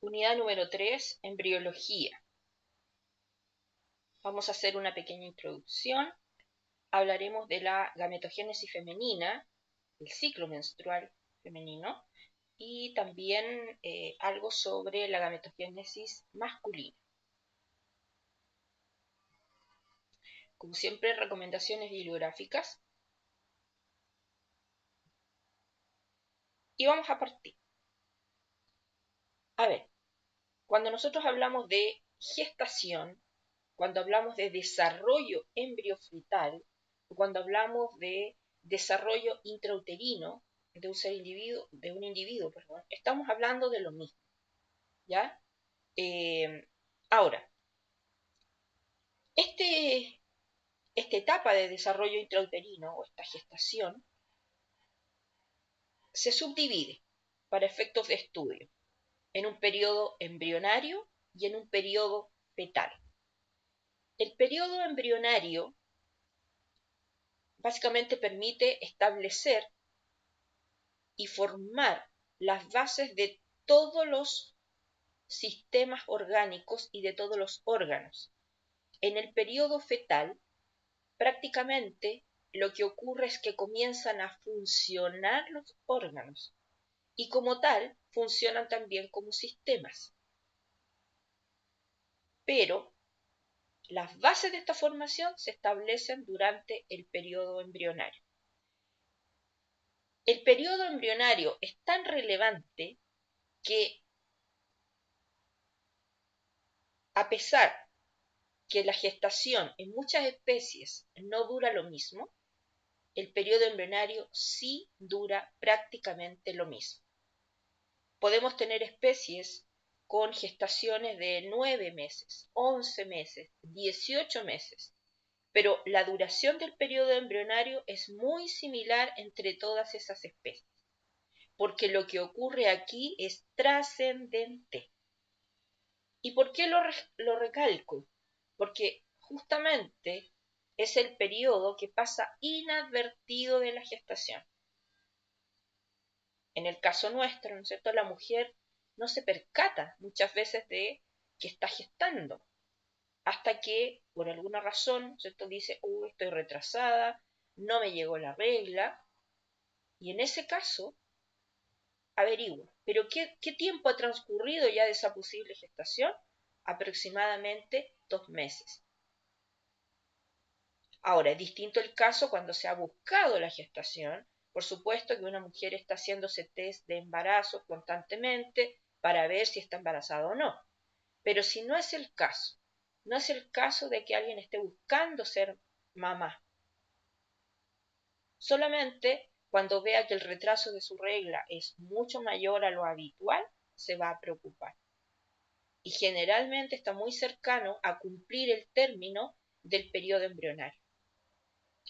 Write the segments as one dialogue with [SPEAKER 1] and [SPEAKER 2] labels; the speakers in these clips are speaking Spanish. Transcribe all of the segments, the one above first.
[SPEAKER 1] Unidad número 3, embriología. Vamos a hacer una pequeña introducción. Hablaremos de la gametogénesis femenina, el ciclo menstrual femenino, y también algo sobre la gametogénesis masculina. Como siempre, recomendaciones bibliográficas. Y vamos a partir. A ver, cuando nosotros hablamos de gestación, cuando hablamos de desarrollo embriofetal, cuando hablamos de desarrollo intrauterino de un individuo, estamos hablando de lo mismo, ¿ya? Ahora, esta etapa de desarrollo intrauterino o esta gestación se subdivide para efectos de estudio en un periodo embrionario y en un periodo fetal. El periodo embrionario básicamente permite establecer y formar las bases de todos los sistemas orgánicos y de todos los órganos. En el periodo fetal, prácticamente lo que ocurre es que comienzan a funcionar los órganos y como tal funcionan también como sistemas. Pero las bases de esta formación se establecen durante el periodo embrionario. El periodo embrionario es tan relevante que, a pesar que la gestación en muchas especies no dura lo mismo, el periodo embrionario sí dura prácticamente lo mismo. Podemos tener especies con gestaciones de 9 meses, 11 meses, 18 meses, pero la duración del periodo embrionario es muy similar entre todas esas especies, porque lo que ocurre aquí es trascendente. ¿Y por qué lo recalco? Porque justamente es el periodo que pasa inadvertido de la gestación. En el caso nuestro, ¿no es cierto?, la mujer no se percata muchas veces de que está gestando, hasta que por alguna razón, ¿no es cierto?, dice, estoy retrasada, no me llegó la regla, y en ese caso averigua. Pero ¿qué tiempo ha transcurrido ya de esa posible gestación? Aproximadamente 2 meses. Ahora, es distinto el caso cuando se ha buscado la gestación. Por supuesto que una mujer está haciéndose test de embarazo constantemente para ver si está embarazada o no. Pero si no es el caso, no es el caso de que alguien esté buscando ser mamá. Solamente cuando vea que el retraso de su regla es mucho mayor a lo habitual, se va a preocupar. Y generalmente está muy cercano a cumplir el término del periodo embrionario.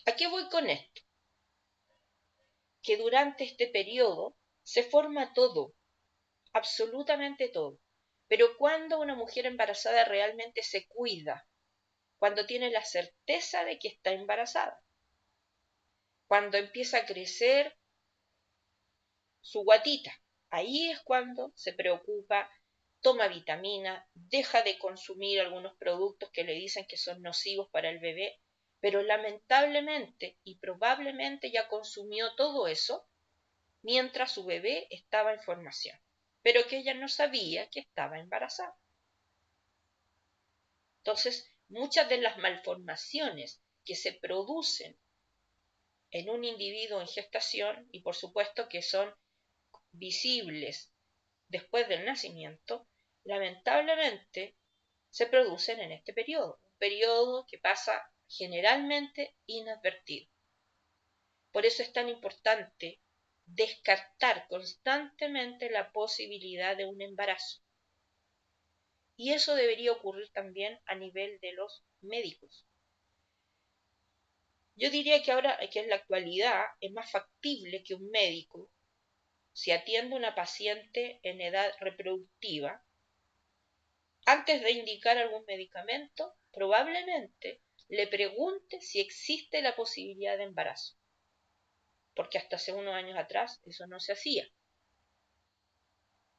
[SPEAKER 1] ¿A qué voy con esto? Que durante este periodo se forma todo, absolutamente todo. Pero cuando una mujer embarazada realmente se cuida, cuando tiene la certeza de que está embarazada, cuando empieza a crecer su guatita, ahí es cuando se preocupa, toma vitamina, deja de consumir algunos productos que le dicen que son nocivos para el bebé, pero lamentablemente y probablemente ya consumió todo eso mientras su bebé estaba en formación, pero que ella no sabía que estaba embarazada. Entonces, muchas de las malformaciones que se producen en un individuo en gestación, y por supuesto que son visibles después del nacimiento, lamentablemente se producen en este periodo, un periodo que pasa generalmente inadvertido. Por eso es tan importante descartar constantemente la posibilidad de un embarazo. Y eso debería ocurrir también a nivel de los médicos. Yo diría que ahora, que en la actualidad, es más factible que un médico, si atiende a una paciente en edad reproductiva, antes de indicar algún medicamento, probablemente le pregunte si existe la posibilidad de embarazo. Porque hasta hace unos años atrás eso no se hacía.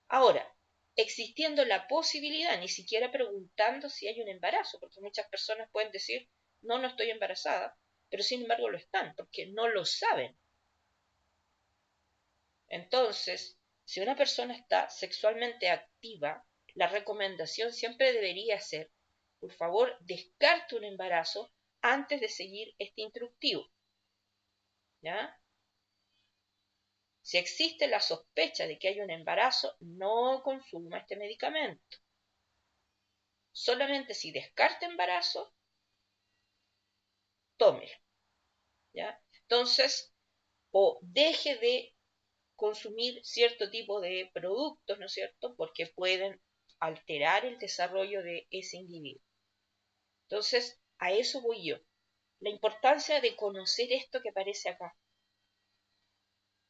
[SPEAKER 1] Ahora, existiendo la posibilidad, ni siquiera preguntando si hay un embarazo, porque muchas personas pueden decir, no, no estoy embarazada, pero sin embargo lo están, porque no lo saben. Entonces, si una persona está sexualmente activa, la recomendación siempre debería ser, por favor, descarte un embarazo antes de seguir este instructivo. ¿Ya? Si existe la sospecha de que hay un embarazo, no consuma este medicamento. Solamente si descarta embarazo, tómelo. ¿Ya? Entonces, o deje de consumir cierto tipo de productos, ¿no es cierto? Porque pueden alterar el desarrollo de ese individuo. Entonces, a eso voy yo. La importancia de conocer esto que aparece acá.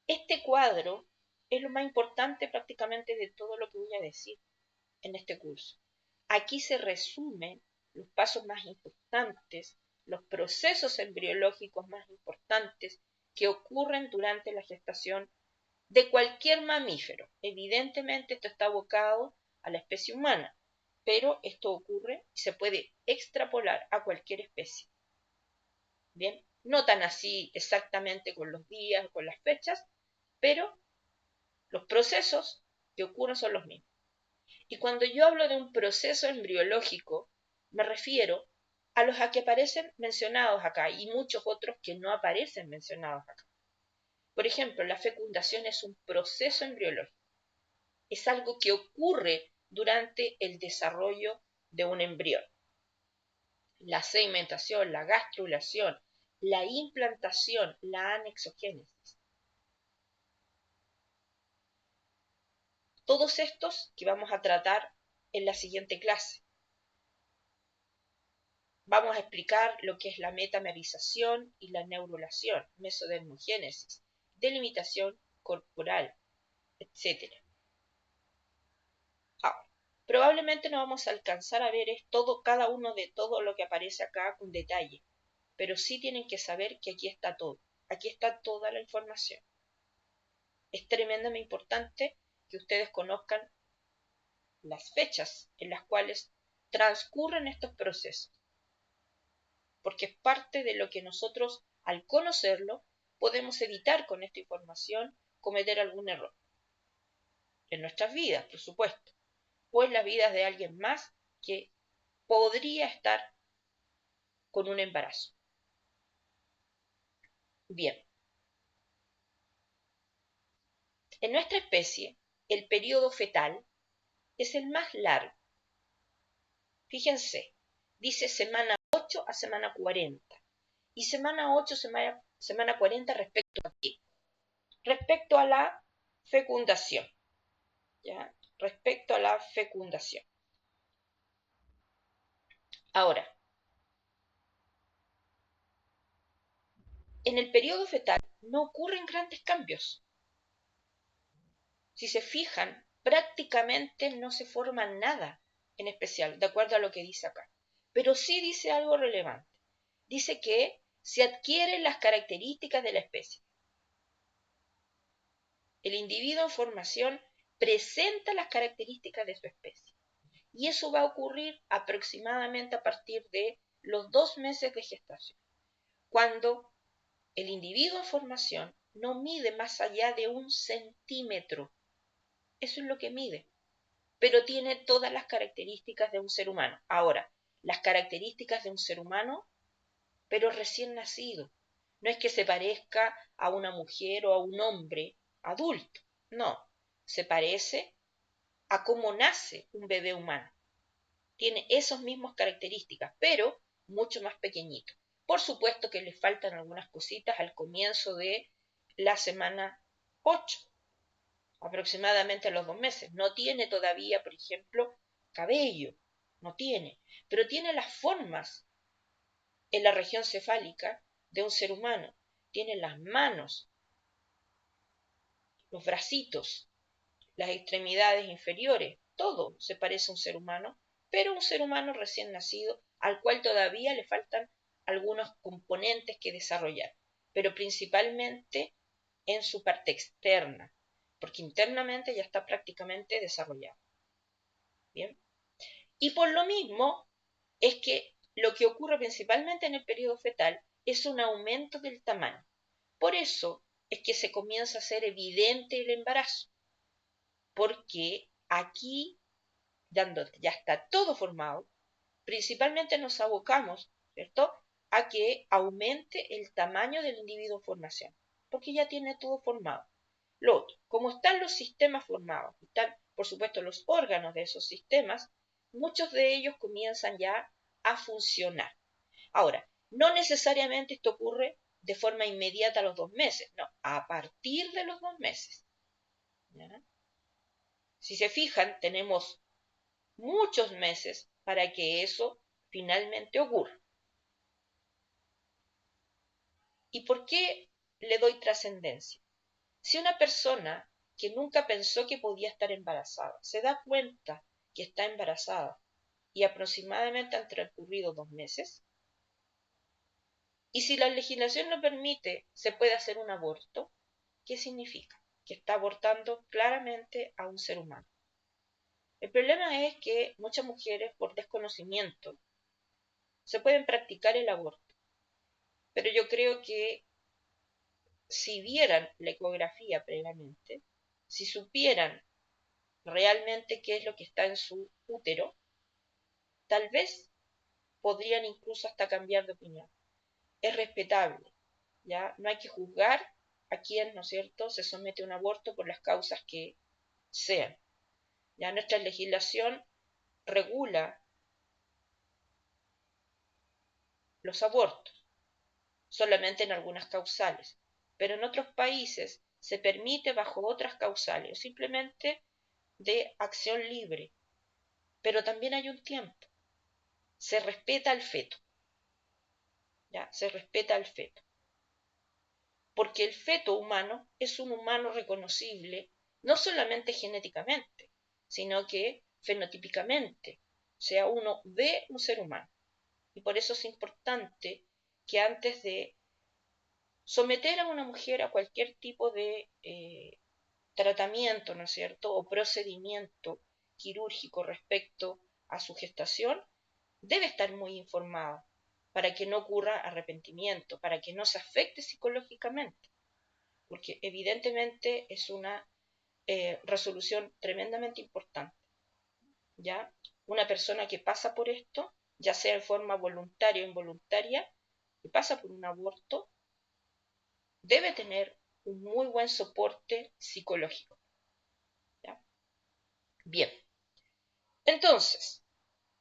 [SPEAKER 1] Este cuadro es lo más importante prácticamente de todo lo que voy a decir en este curso. Aquí se resumen los pasos más importantes, los procesos embriológicos más importantes que ocurren durante la gestación de cualquier mamífero. Evidentemente esto está abocado a la especie humana, pero esto ocurre y se puede extrapolar a cualquier especie. Bien, no tan así exactamente con los días, con las fechas, pero los procesos que ocurren son los mismos. Y cuando yo hablo de un proceso embriológico, me refiero a los que aparecen mencionados acá y muchos otros que no aparecen mencionados acá. Por ejemplo, la fecundación es un proceso embriológico. Es algo que ocurre durante el desarrollo de un embrión. La segmentación, la gastrulación, la implantación, la anexogénesis. Todos estos que vamos a tratar en la siguiente clase. Vamos a explicar lo que es la metamerización y la neurulación, mesodermogénesis, delimitación corporal, etc. Ahora, probablemente no vamos a alcanzar a ver cada uno de todo lo que aparece acá con detalle, pero sí tienen que saber que aquí está todo, aquí está toda la información. Es tremendamente importante que ustedes conozcan las fechas en las cuales transcurren estos procesos, porque es parte de lo que nosotros, al conocerlo, podemos evitar con esta información cometer algún error. En nuestras vidas, por supuesto, o en las vidas de alguien más que podría estar con un embarazo. Bien, en nuestra especie, el periodo fetal es el más largo. Fíjense, dice semana 8 a semana 40. Y semana 8, semana 40 respecto a qué? Respecto a la fecundación. ¿Ya? Respecto a la fecundación. Ahora, en el periodo fetal no ocurren grandes cambios. Si se fijan, prácticamente no se forma nada en especial, de acuerdo a lo que dice acá. Pero sí dice algo relevante. Dice que se adquieren las características de la especie. El individuo en formación presenta las características de su especie. Y eso va a ocurrir aproximadamente a partir de los 2 meses de gestación, cuando el individuo en formación no mide más allá de 1 centímetro. Eso es lo que mide, pero tiene todas las características de un ser humano. Ahora, las características de un ser humano, pero recién nacido. No es que se parezca a una mujer o a un hombre adulto, no, se parece a cómo nace un bebé humano. Tiene esas mismas características, pero mucho más pequeñito. Por supuesto que le faltan algunas cositas al comienzo de la semana 8, aproximadamente a los 2 meses. No tiene todavía, por ejemplo, cabello, no tiene, pero tiene las formas en la región cefálica de un ser humano. Tiene las manos, los bracitos, las extremidades inferiores, todo se parece a un ser humano, pero un ser humano recién nacido al cual todavía le faltan algunos componentes que desarrollar, pero principalmente en su parte externa, porque internamente ya está prácticamente desarrollado. Bien. Y por lo mismo es que lo que ocurre principalmente en el periodo fetal es un aumento del tamaño. Por eso es que se comienza a hacer evidente el embarazo, porque aquí, ya está todo formado, principalmente nos abocamos, ¿cierto?, a que aumente el tamaño del individuo en formación, porque ya tiene todo formado. Lo otro, como están los sistemas formados, están, por supuesto, los órganos de esos sistemas, muchos de ellos comienzan ya a funcionar. Ahora, no necesariamente esto ocurre de forma inmediata a los 2 meses, no, a partir de los 2 meses. ¿Ya? Si se fijan, tenemos muchos meses para que eso finalmente ocurra. ¿Y por qué le doy trascendencia? Si una persona que nunca pensó que podía estar embarazada se da cuenta que está embarazada y aproximadamente han transcurrido 2 meses, y si la legislación lo permite, se puede hacer un aborto, ¿qué significa? Que está abortando claramente a un ser humano. El problema es que muchas mujeres, por desconocimiento, se pueden practicar el aborto, pero yo creo que si vieran la ecografía previamente, si supieran realmente qué es lo que está en su útero, tal vez podrían incluso hasta cambiar de opinión. Es respetable, ¿ya? No hay que juzgar a quien, ¿no es cierto?, se somete a un aborto por las causas que sean. Ya nuestra legislación regula los abortos, solamente en algunas causales, pero en otros países se permite bajo otras causales, simplemente de acción libre, pero también hay un tiempo. Se respeta al feto, ¿ya? Se respeta al feto. Porque el feto humano es un humano reconocible, no solamente genéticamente, sino que fenotípicamente, o sea, uno ve un ser humano. Y por eso es importante que antes de someter a una mujer a cualquier tipo de tratamiento, ¿no es cierto?, o procedimiento quirúrgico respecto a su gestación, debe estar muy informada para que no ocurra arrepentimiento, para que no se afecte psicológicamente, porque evidentemente es una resolución tremendamente importante. ¿Ya? Una persona que pasa por esto, ya sea en forma voluntaria o involuntaria, que pasa por un aborto, debe tener un muy buen soporte psicológico. ¿Ya? Bien, entonces,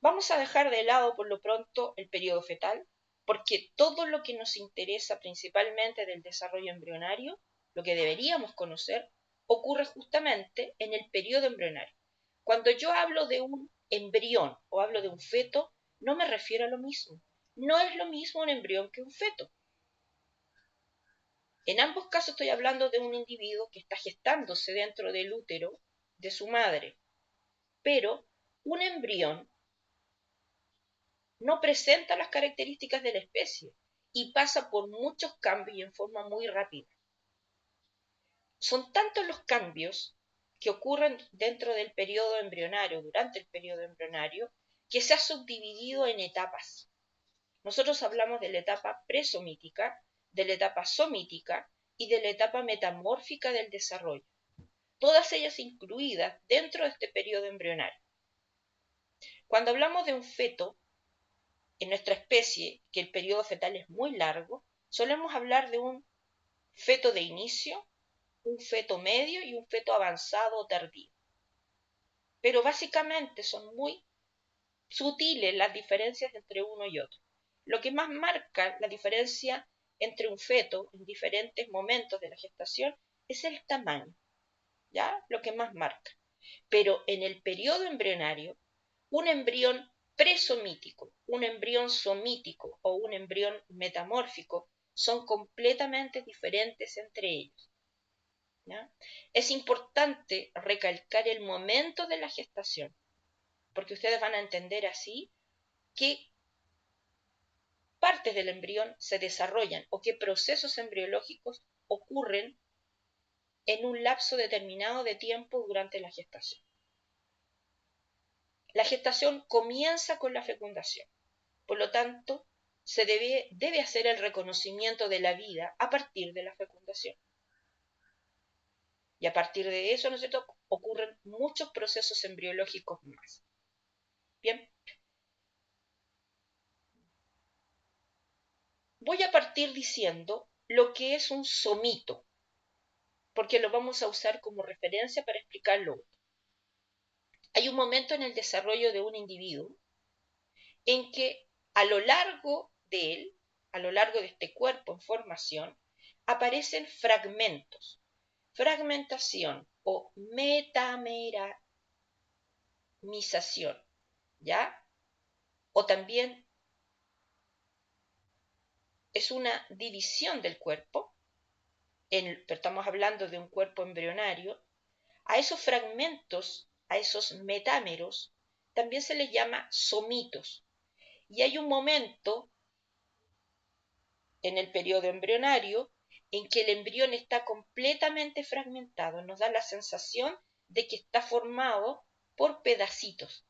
[SPEAKER 1] vamos a dejar de lado por lo pronto el periodo fetal, porque todo lo que nos interesa principalmente del desarrollo embrionario, lo que deberíamos conocer, ocurre justamente en el periodo embrionario. Cuando yo hablo de un embrión o hablo de un feto, no me refiero a lo mismo. No es lo mismo un embrión que un feto. En ambos casos estoy hablando de un individuo que está gestándose dentro del útero de su madre, pero un embrión no presenta las características de la especie y pasa por muchos cambios y en forma muy rápida. Son tantos los cambios que ocurren dentro del periodo embrionario, durante el periodo embrionario, que se ha subdividido en etapas. Nosotros hablamos de la etapa presomítica, de la etapa somítica y de la etapa metamórfica del desarrollo, todas ellas incluidas dentro de este periodo embrionario. Cuando hablamos de un feto, en nuestra especie, que el periodo fetal es muy largo, solemos hablar de un feto de inicio, un feto medio y un feto avanzado o tardío. Pero básicamente son muy sutiles las diferencias entre uno y otro. Lo que más marca la diferencia entre un feto en diferentes momentos de la gestación es el tamaño, ¿ya? Lo que más marca. Pero en el periodo embrionario, un embrión presomítico, un embrión somítico o un embrión metamórfico son completamente diferentes entre ellos. ¿Ya? Es importante recalcar el momento de la gestación, porque ustedes van a entender así qué partes del embrión se desarrollan o qué procesos embriológicos ocurren en un lapso determinado de tiempo durante la gestación. La gestación comienza con la fecundación. Por lo tanto, se debe hacer el reconocimiento de la vida a partir de la fecundación. Y a partir de eso, ¿no es cierto?, ocurren muchos procesos embriológicos más. Bien. Voy a partir diciendo lo que es un somito, porque lo vamos a usar como referencia para explicarlo. Hay un momento en el desarrollo de un individuo en que a lo largo de él, a lo largo de este cuerpo en formación, aparecen fragmentos, fragmentación o metamerización, ¿ya? O también es una división del cuerpo, pero estamos hablando de un cuerpo embrionario. A esos fragmentos, a esos metámeros, también se les llama somitos. Y hay un momento en el periodo embrionario en que el embrión está completamente fragmentado. Nos da la sensación de que está formado por pedacitos.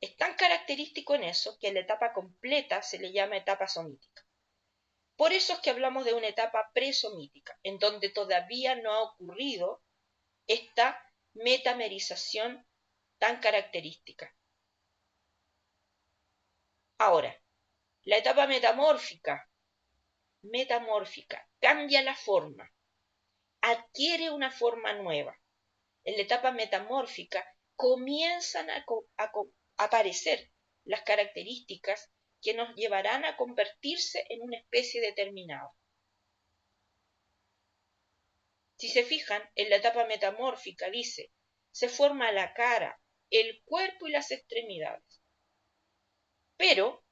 [SPEAKER 1] Es tan característico en eso que a la etapa completa se le llama etapa somítica. Por eso es que hablamos de una etapa presomítica, en donde todavía no ha ocurrido esta metamerización tan característica. Ahora, la etapa metamórfica cambia la forma, adquiere una forma nueva. En la etapa metamórfica comienzan a aparecer las características que nos llevarán a convertirse en una especie determinada. Si se fijan, en la etapa metamórfica dice, se forma la cara, el cuerpo y las extremidades. Pero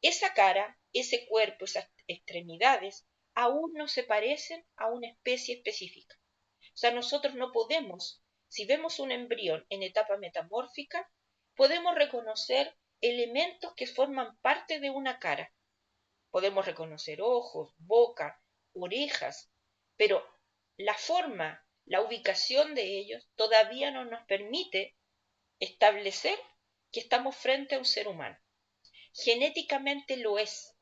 [SPEAKER 1] esa cara, ese cuerpo, esas extremidades, aún no se parecen a una especie específica. O sea, nosotros no podemos, si vemos un embrión en etapa metamórfica, podemos reconocer elementos que forman parte de una cara. Podemos reconocer ojos, boca, orejas, pero la forma, la ubicación de ellos todavía no nos permite establecer que estamos frente a un ser humano. Genéticamente lo es,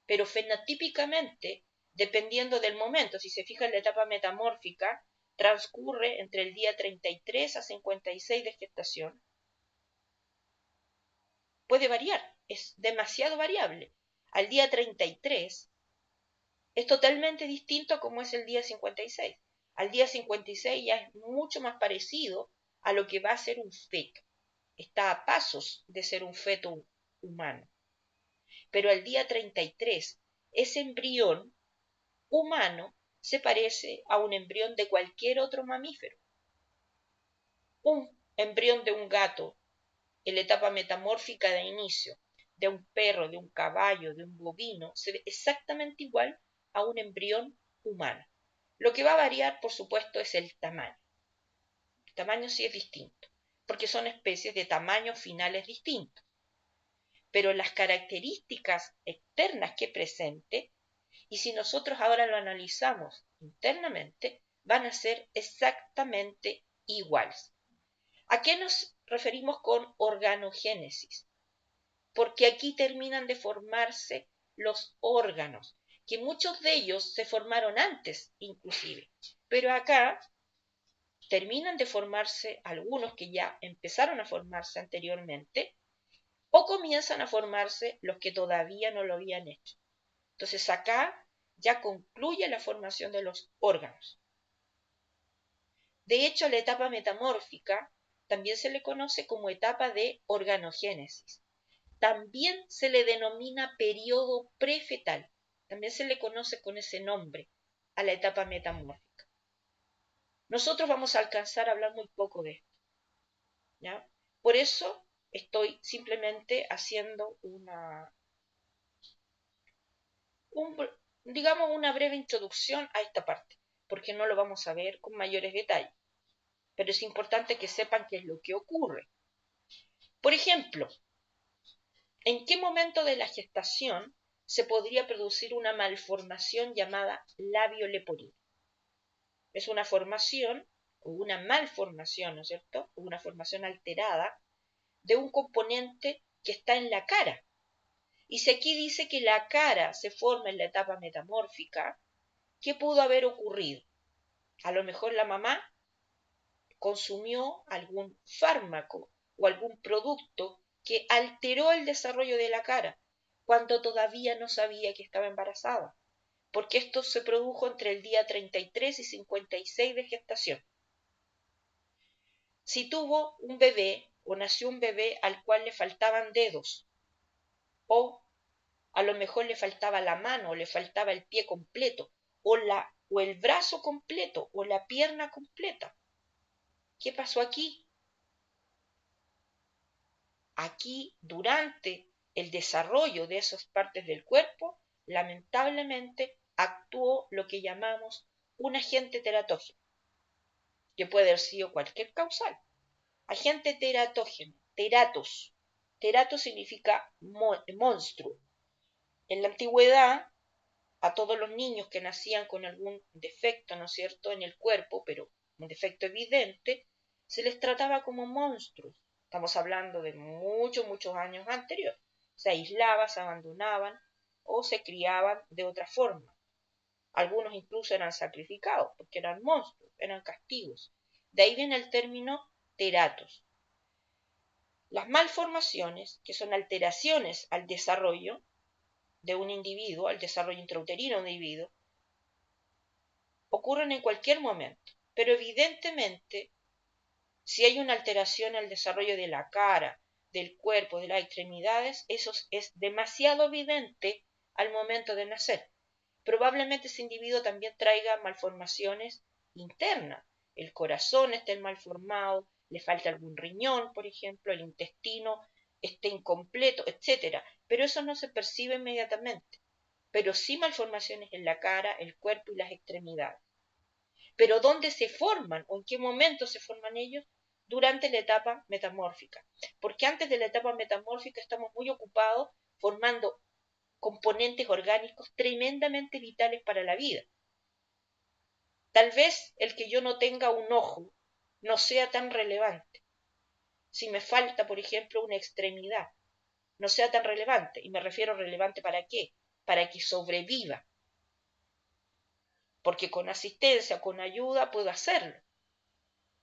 [SPEAKER 1] pero fenotípicamente, dependiendo del momento, si se fija en la etapa metamórfica, transcurre entre el día 33 a 56 de gestación. Puede variar, es demasiado variable. Al día 33 es totalmente distinto a como es el día 56. Al día 56 ya es mucho más parecido a lo que va a ser un feto. Está a pasos de ser un feto humano. Pero al día 33, ese embrión humano se parece a un embrión de cualquier otro mamífero. Un embrión de un gato en la etapa metamórfica de inicio, de un perro, de un caballo, de un bovino, se ve exactamente igual a un embrión humano. Lo que va a variar, por supuesto, es el tamaño. El tamaño sí es distinto, porque son especies de tamaños finales distintos. Pero las características externas que presente, y si nosotros ahora lo analizamos internamente, van a ser exactamente iguales. ¿A qué nos referimos con organogénesis? Porque aquí terminan de formarse los órganos, que muchos de ellos se formaron antes inclusive, pero acá terminan de formarse algunos que ya empezaron a formarse anteriormente, o comienzan a formarse los que todavía no lo habían hecho. Entonces acá ya concluye la formación de los órganos. De hecho, la etapa metamórfica también se le conoce como etapa de organogénesis. También se le denomina periodo prefetal. También se le conoce con ese nombre a la etapa metamórfica. Nosotros vamos a alcanzar a hablar muy poco de esto, ¿ya? Por eso estoy simplemente haciendo digamos una breve introducción a esta parte, porque no lo vamos a ver con mayores detalles. Pero es importante que sepan qué es lo que ocurre. Por ejemplo, ¿en qué momento de la gestación se podría producir una malformación llamada labio leporino? Es una formación o una malformación, ¿no es cierto? O una formación alterada de un componente que está en la cara. Y si aquí dice que la cara se forma en la etapa metamórfica, ¿qué pudo haber ocurrido? A lo mejor la mamá consumió algún fármaco o algún producto que alteró el desarrollo de la cara cuando todavía no sabía que estaba embarazada, porque esto se produjo entre el día 33 y 56 de gestación. Si tuvo un bebé o nació un bebé al cual le faltaban dedos, o a lo mejor le faltaba la mano, o le faltaba el pie completo, o el brazo completo, o la pierna completa. ¿Qué pasó aquí? Aquí, durante el desarrollo de esas partes del cuerpo, lamentablemente actuó lo que llamamos un agente teratógeno, que puede haber sido cualquier causal. Agente teratógeno, teratos. Teratos significa monstruo. En la antigüedad, a todos los niños que nacían con algún defecto, ¿no es cierto?, en el cuerpo, pero un defecto evidente, se les trataba como monstruos. Estamos hablando de muchos años anteriores. Se aislaban, se abandonaban o se criaban de otra forma. Algunos incluso eran sacrificados porque eran monstruos, eran castigos. De ahí viene el término teratos. Las malformaciones, que son alteraciones al desarrollo de un individuo, al desarrollo intrauterino de un individuo, ocurren en cualquier momento, pero evidentemente, si hay una alteración al desarrollo de la cara, del cuerpo, de las extremidades, eso es demasiado evidente al momento de nacer. Probablemente ese individuo también traiga malformaciones internas. El corazón esté malformado, le falta algún riñón, por ejemplo, el intestino esté incompleto, etc. Pero eso no se percibe inmediatamente. Pero sí malformaciones en la cara, el cuerpo y las extremidades. Pero ¿dónde se forman o en qué momento se forman ellos? Durante la etapa metamórfica. Porque antes de la etapa metamórfica estamos muy ocupados formando componentes orgánicos tremendamente vitales para la vida. Tal vez el que yo no tenga un ojo no sea tan relevante. Si me falta, por ejemplo, una extremidad, no sea tan relevante. Y me refiero relevante ¿para qué? Para que sobreviva. Porque con asistencia, con ayuda, puedo hacerlo.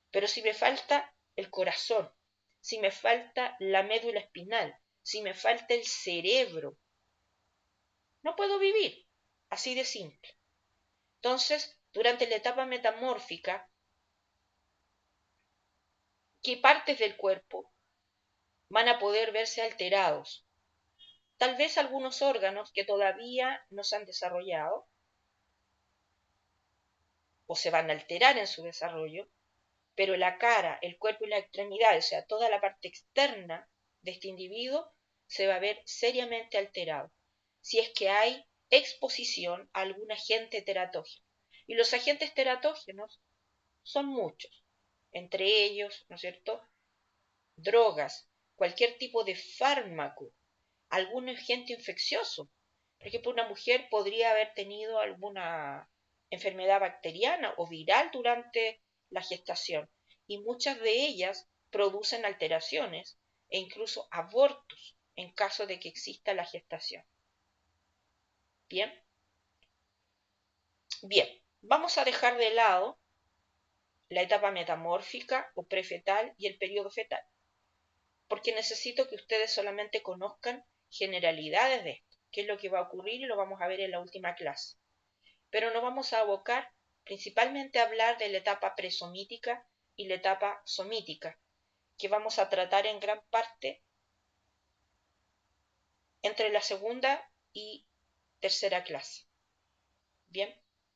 [SPEAKER 1] Pero si me falta el corazón, si me falta la médula espinal, si me falta el cerebro, no puedo vivir. Así de simple. Entonces, durante la etapa metamórfica, ¿qué partes del cuerpo van a poder verse alterados? Tal vez algunos órganos que todavía no se han desarrollado o se van a alterar en su desarrollo, pero la cara, el cuerpo y la extremidad, o sea, toda la parte externa de este individuo se va a ver seriamente alterado si es que hay exposición a algún agente teratógeno. Y los agentes teratógenos son muchos, entre ellos, ¿no es cierto?, drogas, cualquier tipo de fármaco, algún agente infeccioso. Por ejemplo, una mujer podría haber tenido alguna enfermedad bacteriana o viral durante la gestación y muchas de ellas producen alteraciones e incluso abortos en caso de que exista la gestación. Bien, bien, vamos a dejar de lado la etapa metamórfica o prefetal y el periodo fetal, porque necesito que ustedes solamente conozcan generalidades de esto, qué es lo que va a ocurrir y lo vamos a ver en la última clase. Pero nos vamos a abocar principalmente a hablar de la etapa presomítica y la etapa somítica, que vamos a tratar en gran parte entre la segunda y tercera clase. Bien,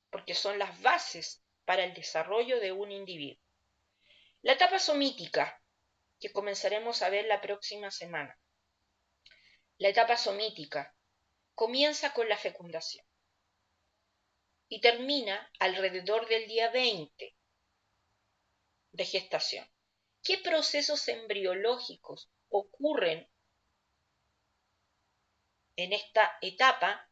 [SPEAKER 1] porque son las bases para el desarrollo de un individuo. La etapa somítica, que comenzaremos a ver la próxima semana. La etapa somítica comienza con la fecundación y termina alrededor del día 20 de gestación. ¿Qué procesos embriológicos ocurren en esta etapa?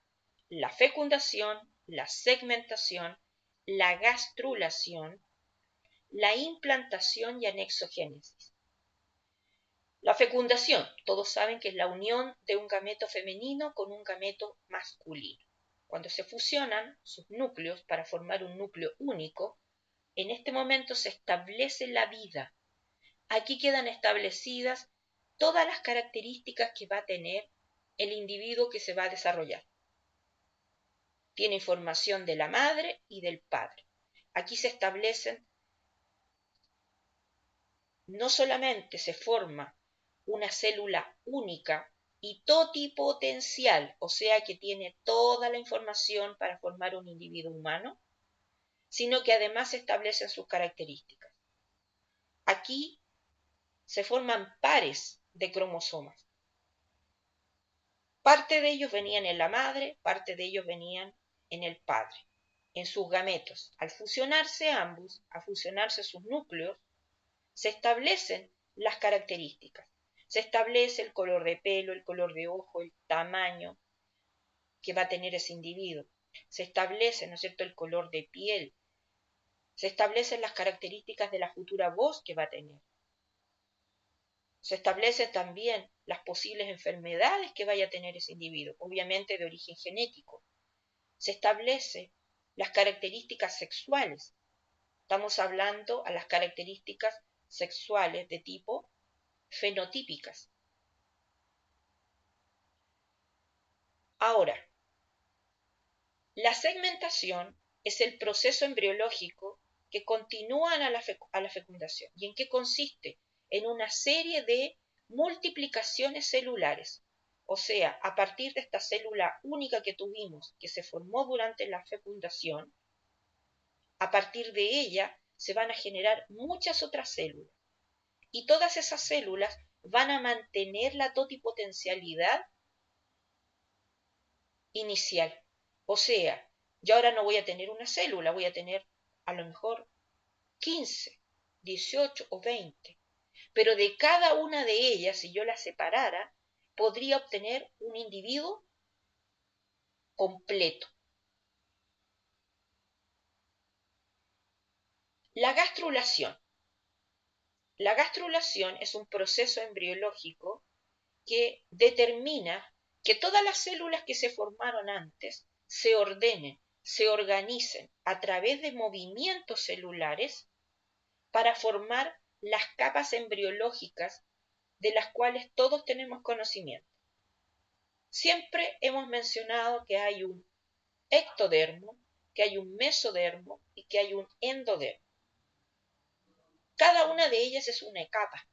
[SPEAKER 1] La fecundación, la segmentación, la gastrulación, la implantación y anexogénesis. La fecundación, todos saben que es la unión de un gameto femenino con un gameto masculino. Cuando se fusionan sus núcleos para formar un núcleo único, en este momento se establece la vida. Aquí quedan establecidas todas las características que va a tener el individuo que se va a desarrollar. Tiene información de la madre y del padre. Aquí se establecen, no solamente se forma una célula única y totipotencial, o sea que tiene toda la información para formar un individuo humano, sino que además se establecen sus características. Aquí se forman pares de cromosomas. Parte de ellos venían en la madre, parte de ellos venían en el padre, en sus gametos. Al fusionarse ambos, a fusionarse sus núcleos, se establecen las características. Se establece el color de pelo, el color de ojo, el tamaño que va a tener ese individuo. Se establece, ¿no es cierto?, el color de piel. Se establecen las características de la futura voz que va a tener. Se establecen también las posibles enfermedades que vaya a tener ese individuo, obviamente de origen genético. Se establecen las características sexuales. Estamos hablando a las características sexuales de tipo fenotípicas. Ahora, la segmentación es el proceso embriológico que continúa a la fecundación. ¿Y en qué consiste? En una serie de multiplicaciones celulares. O sea, a partir de esta célula única que tuvimos, que se formó durante la fecundación, a partir de ella se van a generar muchas otras células. Y todas esas células van a mantener la totipotencialidad inicial. O sea, yo ahora no voy a tener una célula, voy a tener a lo mejor 15, 18 o 20. Pero de cada una de ellas, si yo las separara, podría obtener un individuo completo. La gastrulación. La gastrulación es un proceso embriológico que determina que todas las células que se formaron antes se ordenen, se organicen a través de movimientos celulares para formar las capas embriológicas de las cuales todos tenemos conocimiento. Siempre hemos mencionado que hay un ectodermo, que hay un mesodermo y que hay un endodermo. Cada una de ellas es una capa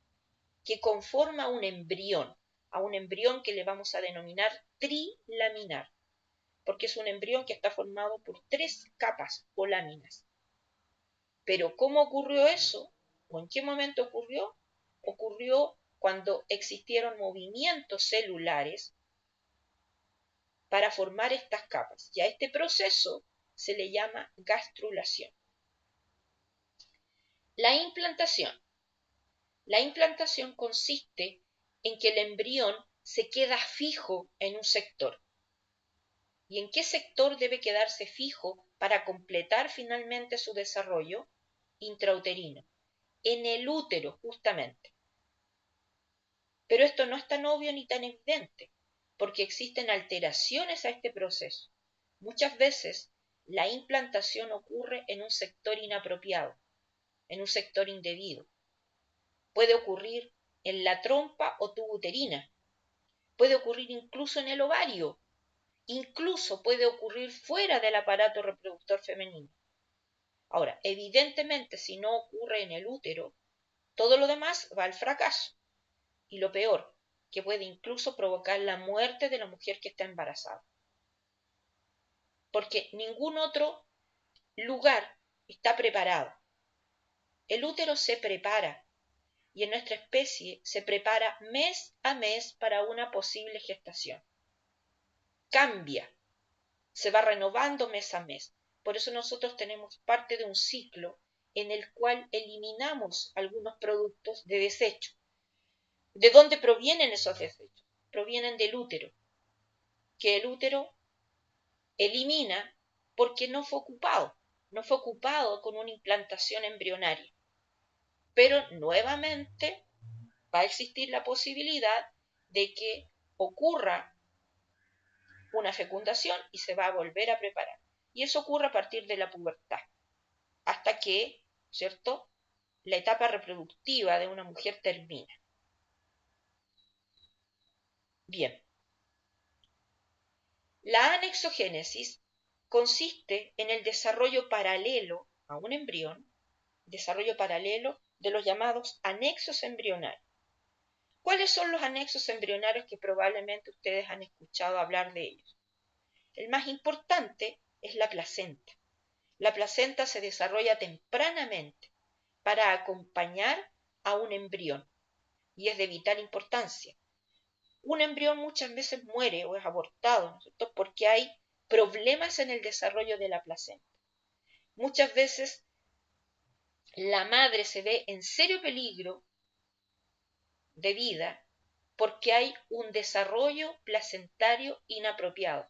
[SPEAKER 1] que conforma a un embrión que le vamos a denominar trilaminar, porque es un embrión que está formado por 3 capas o láminas. Pero ¿cómo ocurrió eso? ¿O en qué momento ocurrió? Ocurrió cuando existieron movimientos celulares para formar estas capas. Y a este proceso se le llama gastrulación. La implantación. La implantación consiste en que el embrión se queda fijo en un sector. ¿Y en qué sector debe quedarse fijo para completar finalmente su desarrollo? Intrauterino. En el útero, justamente. Pero esto no es tan obvio ni tan evidente, porque existen alteraciones a este proceso. Muchas veces la implantación ocurre en un sector inapropiado, en un sector indebido. Puede ocurrir en la trompa o tubo uterina, puede ocurrir incluso en el ovario, incluso puede ocurrir fuera del aparato reproductor femenino. Ahora, evidentemente, si no ocurre en el útero, todo lo demás va al fracaso. Y lo peor, que puede incluso provocar la muerte de la mujer que está embarazada. Porque ningún otro lugar está preparado. El útero se prepara y en nuestra especie se prepara mes a mes para una posible gestación. Cambia, se va renovando mes a mes. Por eso nosotros tenemos parte de un ciclo en el cual eliminamos algunos productos de desecho. ¿De dónde provienen esos desechos? Provienen del útero, que el útero elimina porque no fue ocupado con una implantación embrionaria. Pero nuevamente va a existir la posibilidad de que ocurra una fecundación y se va a volver a preparar. Y eso ocurre a partir de la pubertad, hasta que, ¿cierto?, la etapa reproductiva de una mujer termina. Bien. La anexogénesis consiste en el desarrollo paralelo a un embrión, desarrollo paralelo de los llamados anexos embrionarios. ¿Cuáles son los anexos embrionarios que probablemente ustedes han escuchado hablar de ellos? El más importante es la placenta. La placenta se desarrolla tempranamente para acompañar a un embrión y es de vital importancia. Un embrión muchas veces muere o es abortado, ¿no es cierto?, porque hay problemas en el desarrollo de la placenta. Muchas veces la madre se ve en serio peligro de vida porque hay un desarrollo placentario inapropiado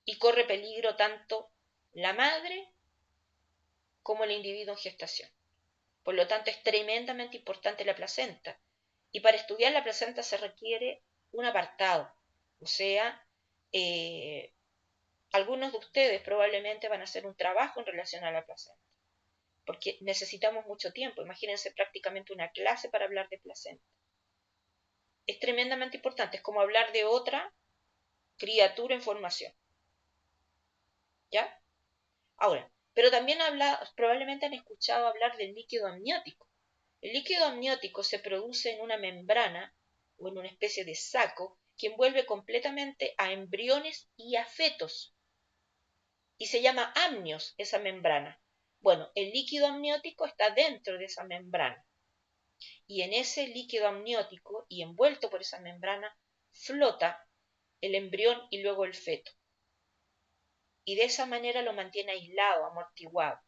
[SPEAKER 1] y corre peligro tanto la madre como el individuo en gestación. Por lo tanto, es tremendamente importante la placenta. Y para estudiar la placenta se requiere un apartado. O sea, algunos de ustedes probablemente van a hacer un trabajo en relación a la placenta. Porque necesitamos mucho tiempo. Imagínense prácticamente una clase para hablar de placenta. Es tremendamente importante. Es como hablar de otra criatura en formación. ¿Ya? Ahora, pero también probablemente han escuchado hablar del líquido amniótico. El líquido amniótico se produce en una membrana o en una especie de saco que envuelve completamente a embriones y a fetos. Y se llama amnios esa membrana. Bueno, el líquido amniótico está dentro de esa membrana. Y en ese líquido amniótico y envuelto por esa membrana flota el embrión y luego el feto. Y de esa manera lo mantiene aislado, amortiguado.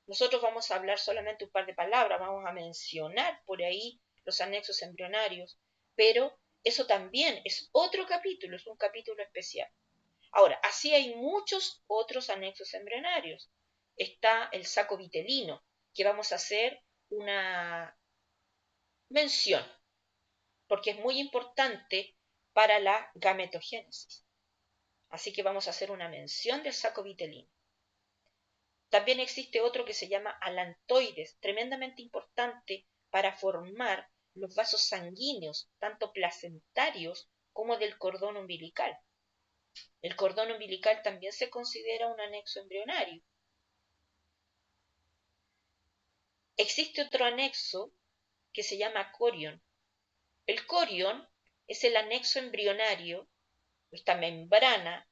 [SPEAKER 1] Nosotros vamos a hablar solamente un par de palabras, vamos a mencionar por ahí los anexos embrionarios, pero eso también es otro capítulo, es un capítulo especial. Ahora, así hay muchos otros anexos embrionarios. Está el saco vitelino, que vamos a hacer una mención, porque es muy importante para la gametogénesis. Así que vamos a hacer una mención del saco vitelino. También existe otro que se llama alantoides, tremendamente importante para formar los vasos sanguíneos, tanto placentarios como del cordón umbilical. El cordón umbilical también se considera un anexo embrionario. Existe otro anexo que se llama corión. El corión es el anexo embrionario, esta membrana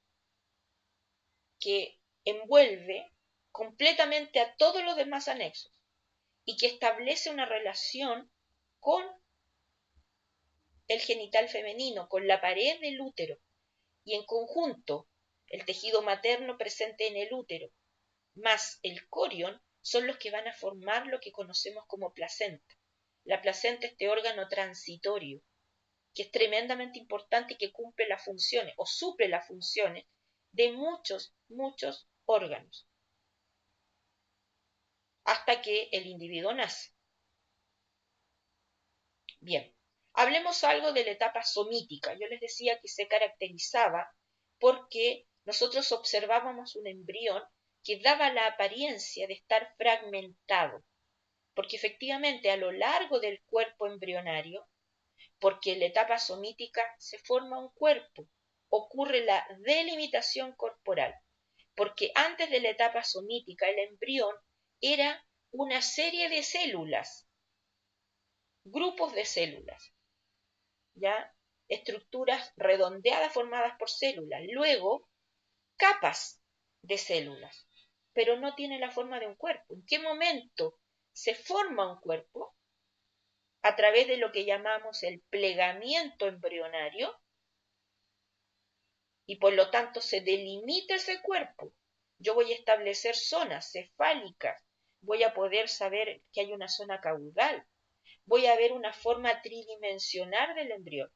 [SPEAKER 1] que envuelve completamente a todos los demás anexos y que establece una relación con el genital femenino, con la pared del útero, y en conjunto el tejido materno presente en el útero más el corión son los que van a formar lo que conocemos como placenta. La placenta es este órgano transitorio que es tremendamente importante y que cumple las funciones o suple las funciones de muchos órganos hasta que el individuo nace. Bien, hablemos algo de la etapa somítica. Yo les decía que se caracterizaba porque nosotros observábamos un embrión que daba la apariencia de estar fragmentado, porque efectivamente a lo largo del cuerpo embrionario, porque en la etapa somítica se forma un cuerpo, ocurre la delimitación corporal, porque antes de la etapa somítica el embrión era una serie de células, grupos de células, ¿ya? Estructuras redondeadas formadas por células, luego capas de células, pero no tiene la forma de un cuerpo. ¿En qué momento se forma un cuerpo? A través de lo que llamamos el plegamiento embrionario y por lo tanto se delimita ese cuerpo. Yo voy a establecer zonas cefálicas, voy a poder saber que hay una zona caudal, voy a ver una forma tridimensional del embrión.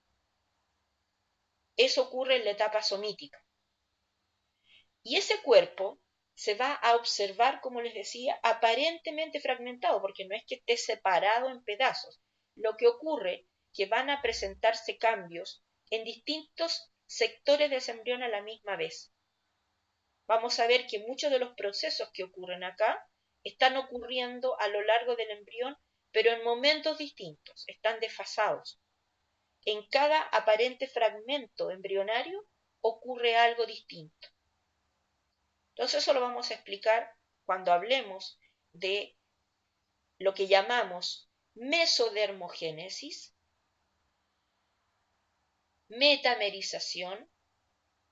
[SPEAKER 1] Eso ocurre en la etapa somítica. Y ese cuerpo se va a observar, como les decía, aparentemente fragmentado, porque no es que esté separado en pedazos. Lo que ocurre que van a presentarse cambios en distintos sectores de ese embrión a la misma vez. Vamos a ver que muchos de los procesos que ocurren acá están ocurriendo a lo largo del embrión, pero en momentos distintos, están desfasados. En cada aparente fragmento embrionario ocurre algo distinto. Entonces eso lo vamos a explicar cuando hablemos de lo que llamamos mesodermogénesis, metamerización,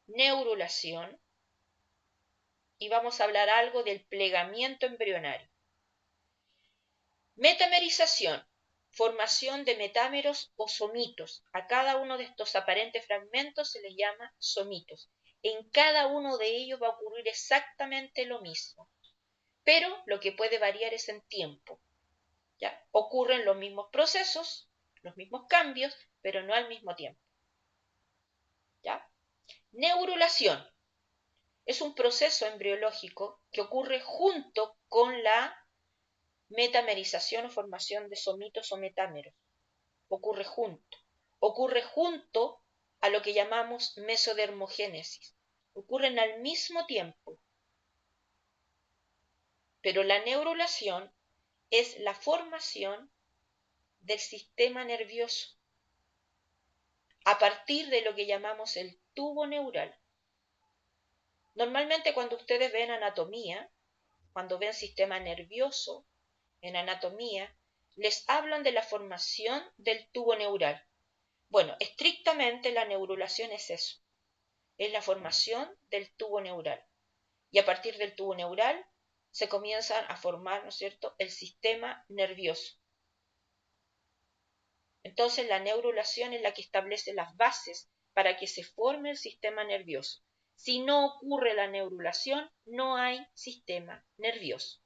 [SPEAKER 1] neurulación, y vamos a hablar algo del plegamiento embrionario. Metamerización, formación de metámeros o somitos. A cada uno de estos aparentes fragmentos se les llama somitos. En cada uno de ellos va a ocurrir exactamente lo mismo, pero lo que puede variar es en tiempo. ¿Ya? Ocurren los mismos procesos, los mismos cambios, pero no al mismo tiempo. ¿Ya? Neurulación es un proceso embriológico que ocurre junto con la metamerización o formación de somitos o metámeros. Ocurre junto a lo que llamamos mesodermogénesis. Ocurren al mismo tiempo. Pero la neurulación es la formación del sistema nervioso a partir de lo que llamamos el tubo neural. Normalmente cuando ustedes ven anatomía, cuando ven sistema nervioso en anatomía, les hablan de la formación del tubo neural. Bueno, estrictamente la neurulación es eso, es la formación del tubo neural. Y a partir del tubo neural se comienzan a formar, ¿no es cierto?, el sistema nervioso. Entonces la neurulación es la que establece las bases para que se forme el sistema nervioso. Si no ocurre la neurulación, no hay sistema nervioso.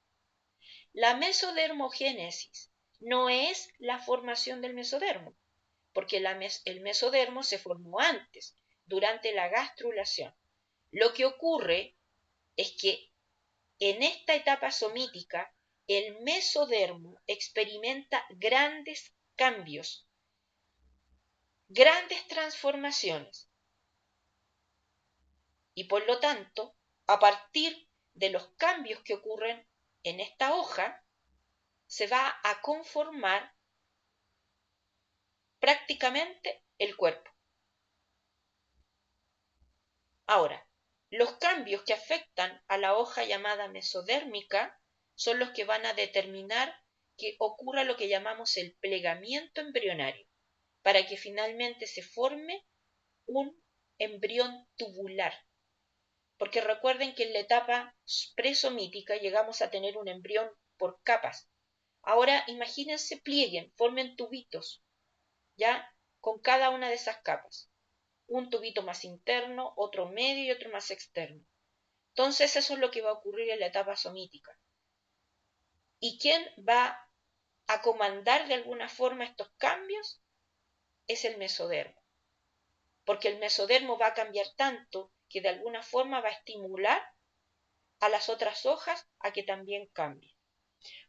[SPEAKER 1] La mesodermogénesis no es la formación del mesodermo, porque el mesodermo se formó antes, durante la gastrulación. Lo que ocurre es que en esta etapa somítica, el mesodermo experimenta grandes cambios, grandes transformaciones. Y por lo tanto, a partir de los cambios que ocurren en esta hoja, se va a conformar prácticamente el cuerpo. Ahora, los cambios que afectan a la hoja llamada mesodérmica son los que van a determinar que ocurra lo que llamamos el plegamiento embrionario, para que finalmente se forme un embrión tubular. Porque recuerden que en la etapa presomítica llegamos a tener un embrión por capas. Ahora imagínense, plieguen, formen tubitos, ¿ya? Con cada una de esas capas. Un tubito más interno, otro medio y otro más externo. Entonces eso es lo que va a ocurrir en la etapa somítica. ¿Y quién va a comandar de alguna forma estos cambios? Es el mesodermo. Porque el mesodermo va a cambiar tanto que de alguna forma va a estimular a las otras hojas a que también cambien.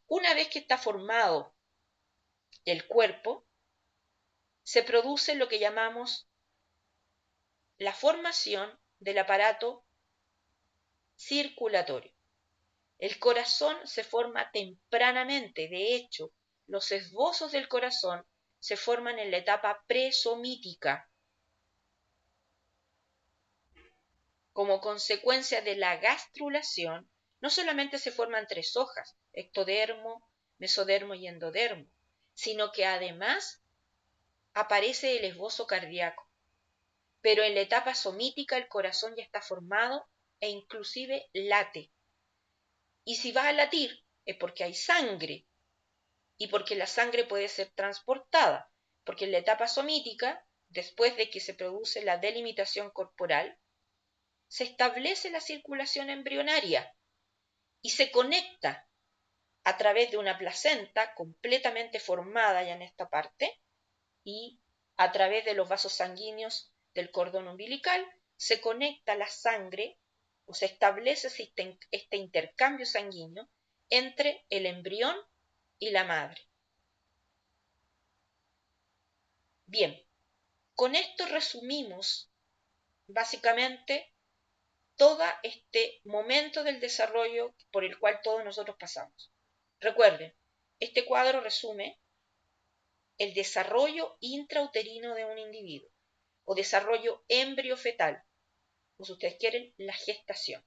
[SPEAKER 1] Una vez que está formado el cuerpo, se produce lo que llamamos la formación del aparato circulatorio. El corazón se forma tempranamente, de hecho, los esbozos del corazón se forman en la etapa presomítica. Como consecuencia de la gastrulación, no solamente se forman 3 hojas, ectodermo, mesodermo y endodermo, sino que además aparece el esbozo cardíaco. Pero en la etapa somítica el corazón ya está formado e inclusive late. Y si va a latir es porque hay sangre y porque la sangre puede ser transportada, porque en la etapa somítica, después de que se produce la delimitación corporal, se establece la circulación embrionaria y se conecta a través de una placenta completamente formada ya en esta parte y a través de los vasos sanguíneos del cordón umbilical se conecta la sangre o se establece este intercambio sanguíneo entre el embrión y la madre. Bien, con esto resumimos básicamente todo este momento del desarrollo por el cual todos nosotros pasamos. Recuerden, este cuadro resume el desarrollo intrauterino de un individuo o desarrollo embriofetal, o si ustedes quieren, la gestación.